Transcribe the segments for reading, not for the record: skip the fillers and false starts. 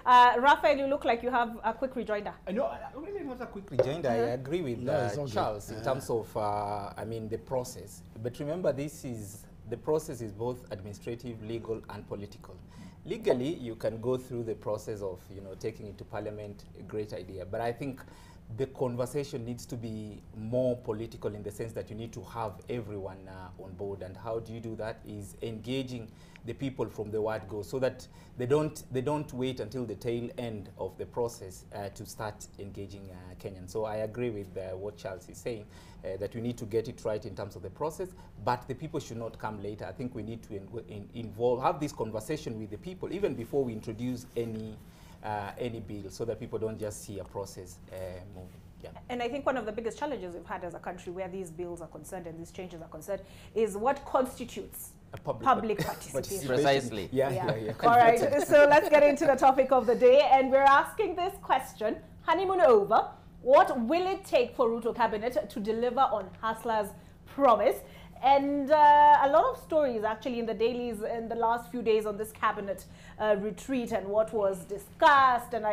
Raphael, you look like you have a quick rejoinder. No, really not a quick rejoinder. I agree with Charles in terms of, I mean, the process. But remember, the process is both administrative, legal, and political. Legally, you can go through the process of, taking it to Parliament, a great idea. But I think the conversation needs to be more political in the sense that you need to have everyone on board. And how do you do that? Is engaging the people from the word go, so that they don't wait until the tail end of the process to start engaging Kenyans. So I agree with what Charles is saying, that we need to get it right in terms of the process, but the people should not come later. I think we need to have this conversation with the people even before we introduce any bill, so that people don't just see a process moving. Yeah. And I think one of the biggest challenges we've had as a country where these bills are concerned and these changes are concerned is what constitutes a public participation. Precisely. Yeah. All right, so let's get into the topic of the day, and we're asking this question: honeymoon over, what will it take for Ruto cabinet to deliver on Hustler's promise? And a lot of stories actually in the dailies in the last few days on this cabinet retreat and what was discussed. And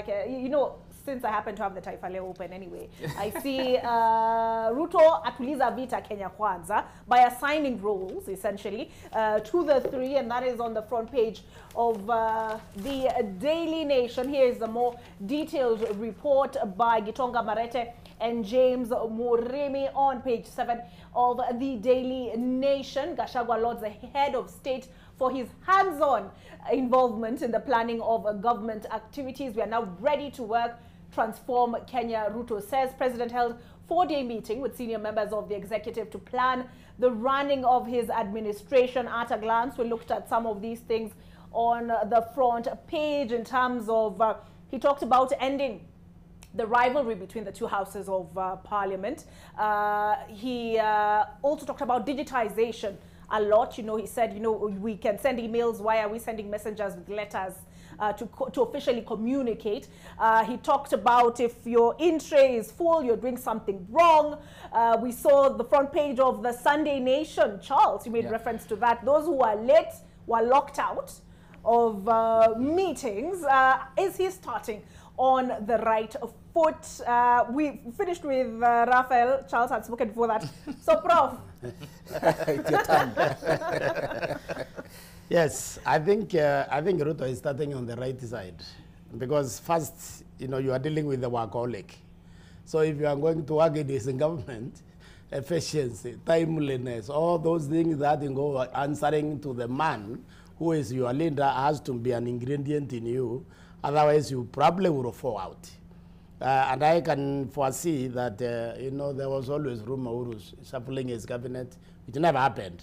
since I happen to have the Taifa Leo open anyway, I see Ruto atuliza vita Kenya Kwanza by assigning roles essentially to the three, and that is on the front page of the Daily Nation. Here is the more detailed report by Gitonga Marete and James Murimi on page 7 of the Daily Nation. Gachagua lauds the head of state for his hands-on involvement in the planning of government activities. We are now ready to work, transform Kenya, Ruto says. President held 4-day meeting with senior members of the executive to plan the running of his administration. At a glance, we looked at some of these things on the front page in terms of, he talked about ending the rivalry between the two houses of parliament. He also talked about digitization a lot. He said, we can send emails. Why are we sending messengers with letters to officially communicate? He talked about if your in-tray is full, you're doing something wrong. We saw the front page of the Sunday Nation. Charles, you made reference to that. Those who are late were locked out of meetings. Is he starting on the right foot? We finished with Raphael. Charles had spoken before that. So, Prof. It's your turn. Yes, I think Ruto is starting on the right side, because first, you are dealing with the workaholic. So if you are going to work in this government, efficiency, timeliness, all those things that go answering to the man who is your leader has to be an ingredient in you. Otherwise, you probably will fall out. And I can foresee that, there was always rumor Urus shuffling his cabinet, which never happened.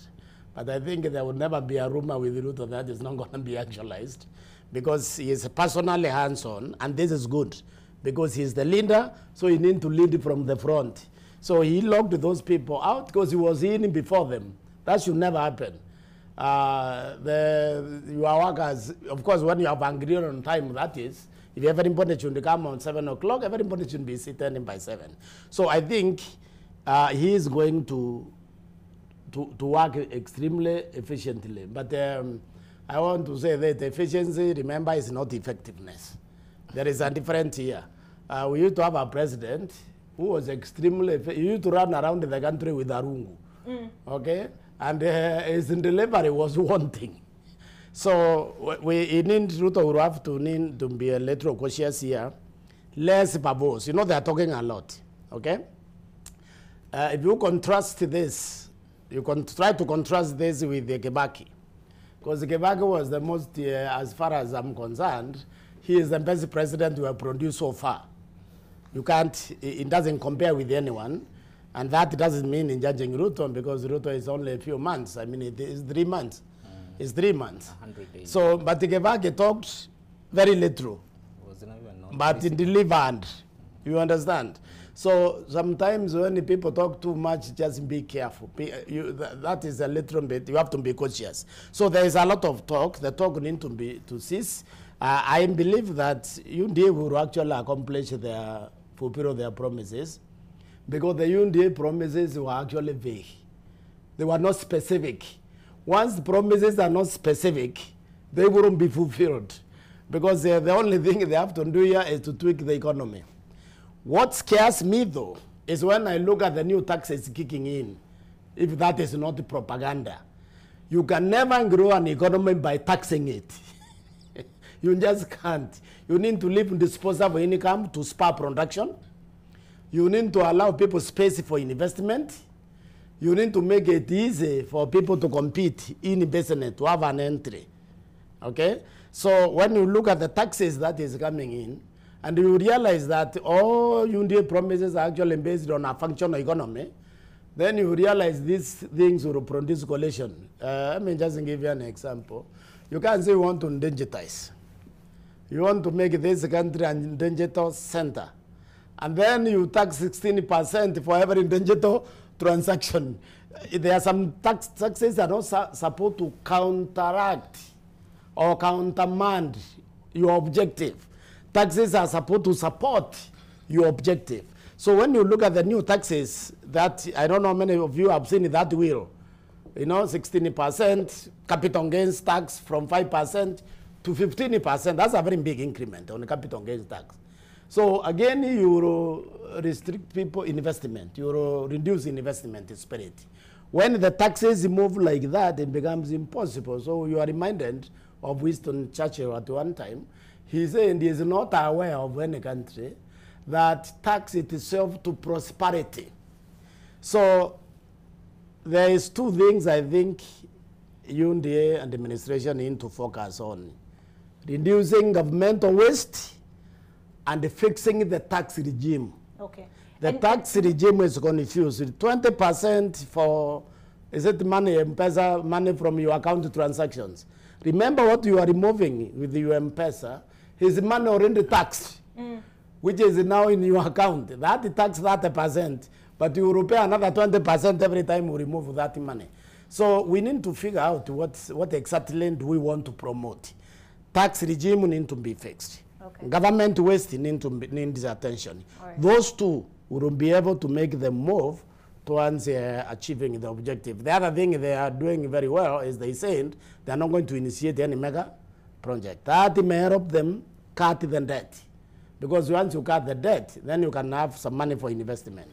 But I think there will never be a rumor with Ruto that is not going to be actualized, because he is personally hands-on, and this is good, because he's the leader, so he needs to lead from the front. So he locked those people out because he was in before them. That should never happen. Your workers, of course, when you have agreed on time, that is, if everybody should come on 7 o'clock, everybody should be sitting by 7. So I think he is going to work extremely efficiently. But I want to say that efficiency, remember, is not effectiveness. There is a difference here. We used to have a president who was extremely, he used to run around the country with a rungu, okay? And his delivery was wanting. So we need Ruto will have to need to be a little cautious here, less verbose. They are talking a lot, okay? If you contrast this, you can try to contrast this with the Kibaki, because Kibaki was the most, as far as I'm concerned, he is the best president we have produced so far. You can't, it doesn't compare with anyone. And that doesn't mean in judging Ruto, because Ruto is only a few months. I mean, it is 3 months. It's 3 months. 100 days. So, but Kibaki talked very little, but delivered. You understand? So sometimes when people talk too much, just be careful. That is a little bit, you have to be cautious. So there is a lot of talk. The talk needs to cease. I believe that UNDA will actually accomplish fulfill their promises, because the UNDA promises were actually vague. They were not specific. Once the promises are not specific, they wouldn't be fulfilled. because the only thing they have to do here is to tweak the economy. What scares me, though, is when I look at the new taxes kicking in, if that is not propaganda. You can never grow an economy by taxing it. You just can't. You need to leave disposable income to spur production. You need to allow people space for investment. You need to make it easy for people to compete in business, to have an entry. Okay? So when you look at the taxes that is coming in, and you realize that all UNDA promises are actually based on a functional economy, then you realize these things will produce coalition. Let me just give you an example. You can't say you want to digitize. You want to make this country an digital center. And then you tax 16% for every digital transaction. There are some taxes that are not supposed to counteract or countermand your objective. Taxes are supposed to support your objective. So when you look at the new taxes, that I don't know how many of you have seen that wheel, 16% capital gains tax from 5% to 15%. That's a very big increment on the capital gains tax. So again, you restrict people investment. You reduce investment spirit. When the taxes move like that, it becomes impossible. So you are reminded of Winston Churchill at one time. He said he is not aware of any country that tax itself to prosperity. So there is two things I think UNDA and the administration need to focus on: reducing governmental waste and fixing the tax regime. Okay. The tax regime is confused. 20% for, is it money, M-Pesa, money from your account transactions. Remember what you are removing with your M-Pesa is money already taxed, which is now in your account. That tax 30%, but you will pay another 20% every time you remove that money. So we need to figure out what exactly do we want to promote. Tax regime need to be fixed. Okay. Government waste needs attention. Right. Those two will be able to make them move towards achieving the objective. The other thing they are doing very well is they said they are not going to initiate any mega project. That may help them cut the debt. Because once you cut the debt, then you can have some money for investment.